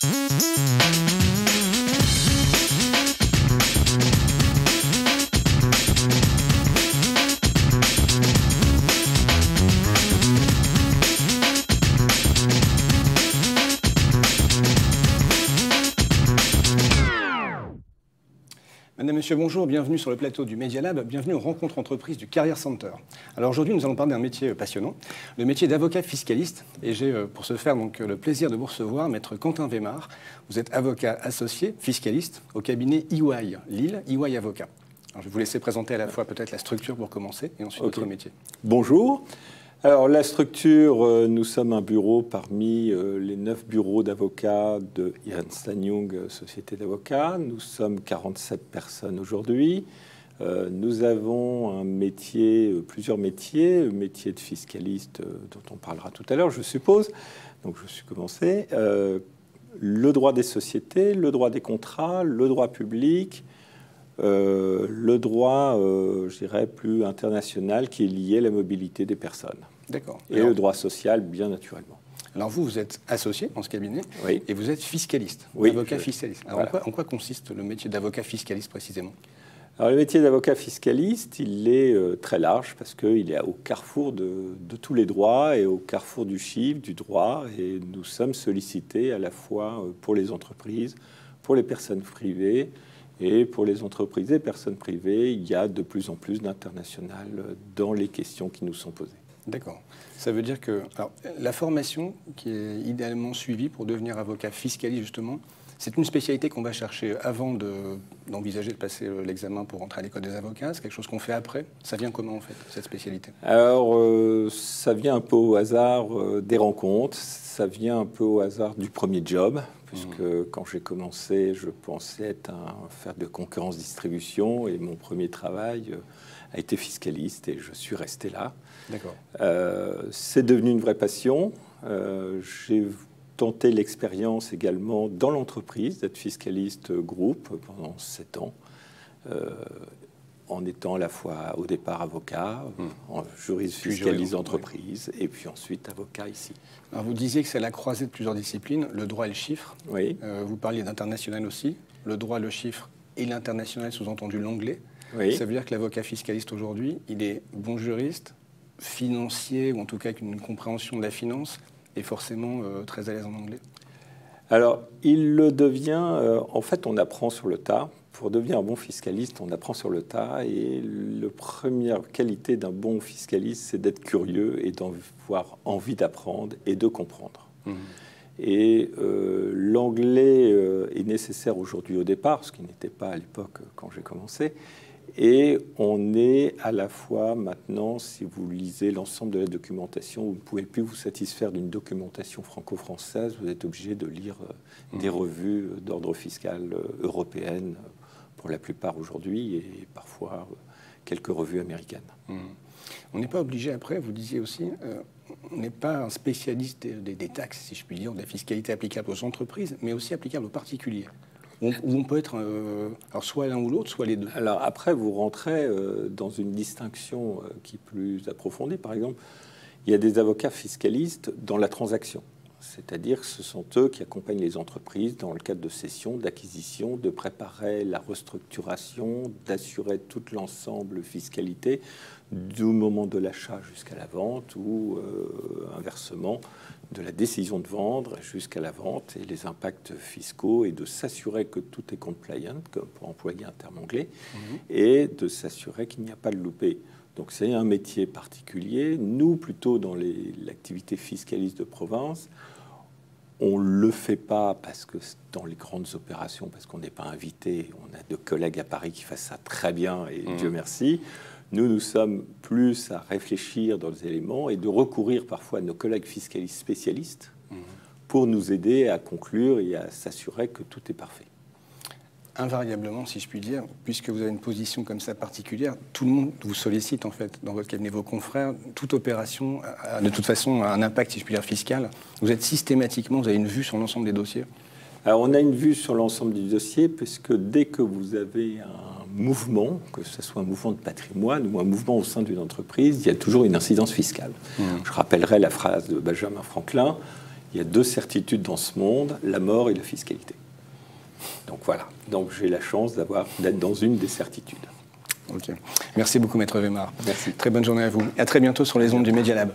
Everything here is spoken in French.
Madame, Monsieur, bonjour, bienvenue sur le plateau du Media Lab, bienvenue aux rencontres entreprises du Career Center. Alors aujourd'hui, nous allons parler d'un métier passionnant, le métier d'avocat fiscaliste. Et j'ai pour ce faire donc le plaisir de vous recevoir, maître Quentin Weimar. Vous êtes avocat associé fiscaliste au cabinet EY Lille, EY Avocat. Alors, je vais vous laisser présenter à la fois peut-être la structure pour commencer et ensuite votre métier. Bonjour. Alors la structure, nous sommes un bureau parmi les 9 bureaux d'avocats de Ernst & Young, société d'avocats. Nous sommes 47 personnes aujourd'hui. Nous avons un métier, plusieurs métiers, le métier de fiscaliste dont on parlera tout à l'heure, je suppose. Donc je suis commencé. Le droit des sociétés, le droit des contrats, le droit public, le droit, je dirais, plus international qui est lié à la mobilité des personnes. D'accord. Et le droit social, bien naturellement. Alors vous êtes associé dans ce cabinet et vous êtes fiscaliste, avocat fiscaliste. Alors voilà. En quoi consiste le métier d'avocat fiscaliste précisément? Alors le métier d'avocat fiscaliste, il est très large parce qu'il est au carrefour de tous les droits et au carrefour du chiffre, du droit. Et nous sommes sollicités à la fois pour les entreprises, pour les personnes privées. Et pour les entreprises et personnes privées, il y a de plus en plus d'international dans les questions qui nous sont posées. D'accord. Ça veut dire que alors, la formation qui est idéalement suivie pour devenir avocat fiscaliste, justement, c'est une spécialité qu'on va chercher avant d'envisager de passer l'examen pour rentrer à l'école des avocats. C'est quelque chose qu'on fait après. Ça vient comment, en fait, cette spécialité? Alors, ça vient un peu au hasard des rencontres. Ça vient un peu au hasard du premier job. Puisque quand j'ai commencé, je pensais faire de concurrence-distribution et mon premier travail a été fiscaliste et je suis resté là. D'accord. C'est devenu une vraie passion. J'ai tenté l'expérience également dans l'entreprise d'être fiscaliste groupe pendant 7 ans. En étant à la fois au départ avocat, en juriste fiscaliste d'entreprise, et puis ensuite avocat ici. Alors vous disiez que c'est la croisée de plusieurs disciplines, le droit et le chiffre. Oui. Vous parliez d'international aussi. Le droit, le chiffre et l'international, sous-entendu l'anglais. Oui. Ça veut dire que l'avocat fiscaliste aujourd'hui, il est bon juriste, financier, ou en tout cas avec une compréhension de la finance, et forcément très à l'aise en anglais. Alors, il le devient, en fait, on apprend sur le tas. Pour devenir un bon fiscaliste, on apprend sur le tas. Et la première qualité d'un bon fiscaliste, c'est d'être curieux et d'avoir envie d'apprendre et de comprendre. Et l'anglais est nécessaire aujourd'hui au départ, ce qui n'était pas à l'époque quand j'ai commencé. Et on est à la fois maintenant, si vous lisez l'ensemble de la documentation, vous ne pouvez plus vous satisfaire d'une documentation franco-française, vous êtes obligé de lire des revues d'ordre fiscal européennes pour la plupart aujourd'hui et parfois quelques revues américaines. On n'est pas obligé après, vous disiez aussi, on n'est pas un spécialiste des taxes, si je puis dire, des fiscalités applicables aux entreprises, mais aussi applicables aux particuliers. Où on peut être alors soit l'un ou l'autre, soit les deux. Alors après, vous rentrez dans une distinction qui est plus approfondie. Par exemple, il y a des avocats fiscalistes dans la transaction. C'est-à-dire que ce sont eux qui accompagnent les entreprises dans le cadre de cession, d'acquisition, de préparer la restructuration, d'assurer tout l'ensemble fiscalité du moment de l'achat jusqu'à la vente ou inversement de la décision de vendre jusqu'à la vente et les impacts fiscaux et de s'assurer que tout est compliant, comme pour employer un terme anglais, et de s'assurer qu'il n'y a pas de loupé. Donc c'est un métier particulier. Nous, plutôt dans l'activité fiscaliste de province, on ne le fait pas parce que dans les grandes opérations, parce qu'on n'est pas invité, on a de collègues à Paris qui fassent ça très bien, et Dieu merci. Nous sommes plus à réfléchir dans les éléments et de recourir parfois à nos collègues fiscalistes spécialistes pour nous aider à conclure et à s'assurer que tout est parfait. Invariablement, si je puis dire, puisque vous avez une position comme ça particulière, tout le monde vous sollicite en fait dans votre cabinet, vos confrères. Toute opération a de toute façon un impact, si je puis dire, fiscal. Vous êtes systématiquement, vous avez une vue sur l'ensemble des dossiers. Alors on a une vue sur l'ensemble du dossier, puisque dès que vous avez un mouvement, que ce soit un mouvement de patrimoine ou un mouvement au sein d'une entreprise, il y a toujours une incidence fiscale. Je rappellerai la phrase de Benjamin Franklin: il y a deux certitudes dans ce monde, la mort et la fiscalité. Donc voilà, donc j'ai la chance d'être dans une des certitudes. Ok. Merci beaucoup, Maître Wemar. Merci. Très bonne journée à vous. Et à très bientôt sur les ondes du Media Lab.